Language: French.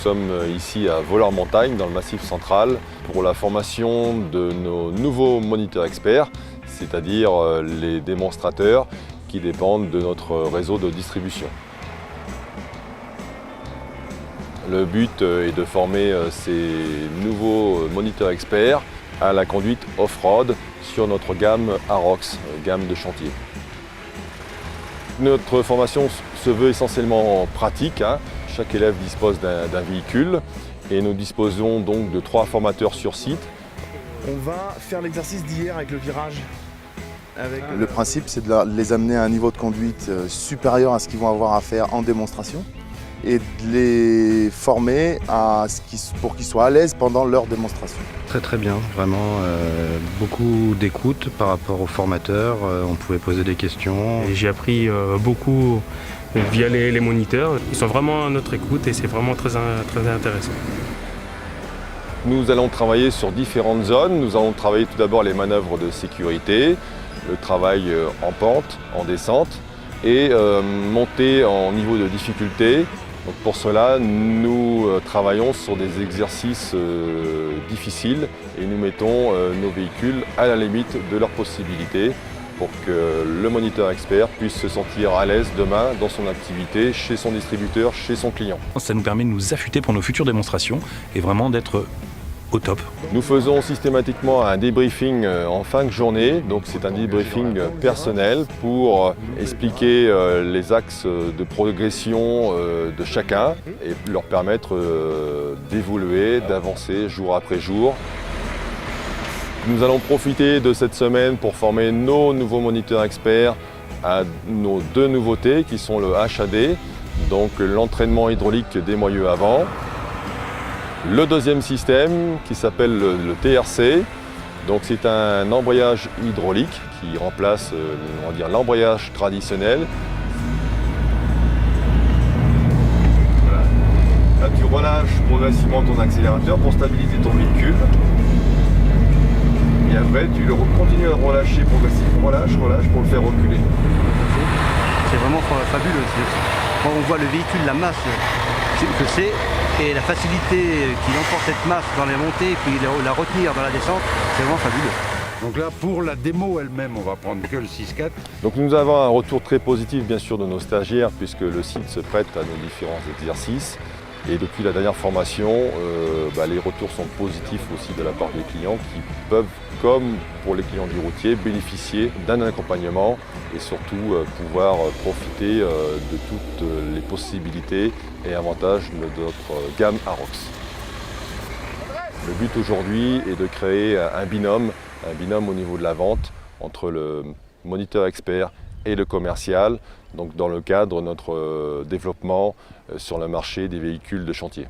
sommes ici à Vollard-Montagne, dans le Massif central, pour la formation de nos nouveaux moniteurs experts, c'est-à-dire les démonstrateurs qui dépendent de notre réseau de distribution. Le but est de former ces nouveaux moniteurs experts à la conduite off-road sur notre gamme Arox, gamme de chantier. Notre formation se veut essentiellement pratique. Chaque élève dispose d'un véhicule et nous disposons donc de 3 formateurs sur site. On va faire l'exercice d'hier avec le virage. Le principe, c'est de les amener à un niveau de conduite supérieur à ce qu'ils vont avoir à faire en démonstration et de les former pour qu'ils soient à l'aise pendant leur démonstration. Très bien, vraiment beaucoup d'écoute par rapport aux formateurs, on pouvait poser des questions. Et j'ai appris beaucoup via les moniteurs, ils sont vraiment à notre écoute et c'est vraiment très intéressant. Nous allons travailler sur différentes zones. Nous allons travailler tout d'abord les manœuvres de sécurité, le travail en pente, en descente et monter en niveau de difficulté. Donc pour cela, nous travaillons sur des exercices difficiles et nous mettons nos véhicules à la limite de leurs possibilités pour que le moniteur expert puisse se sentir à l'aise demain dans son activité, chez son distributeur, chez son client. Ça nous permet de nous affûter pour nos futures démonstrations et vraiment d'être au top. Nous faisons systématiquement un débriefing en fin de journée, donc c'est un débriefing personnel pour expliquer les axes de progression de chacun et leur permettre d'évoluer, d'avancer jour après jour. Nous allons profiter de cette semaine pour former nos nouveaux moniteurs experts à nos 2 nouveautés qui sont le HAD, donc l'entraînement hydraulique des moyeux avant. Le deuxième système qui s'appelle le TRC, donc c'est un embrayage hydraulique qui remplace l'embrayage traditionnel. Là tu relâches progressivement ton accélérateur pour stabiliser ton véhicule. Et après tu continues à relâcher progressivement, relâche pour le faire reculer. C'est vraiment fabuleux. Quand on voit le véhicule, la masse que c'est, et la facilité qu'il emporte cette masse dans les montées et puis la retenir dans la descente, c'est vraiment fabuleux. Donc là, pour la démo elle-même, on va prendre que le 6.4. Donc nous avons un retour très positif bien sûr de nos stagiaires puisque le site se prête à nos différents exercices. Et depuis la dernière formation, les retours sont positifs aussi de la part des clients qui peuvent, comme pour les clients du routier, bénéficier d'un accompagnement et surtout pouvoir profiter de toutes les possibilités et avantages de notre gamme Arox. Le but aujourd'hui est de créer un binôme au niveau de la vente entre le moniteur expert et le commercial, donc dans le cadre de notre développement sur le marché des véhicules de chantier.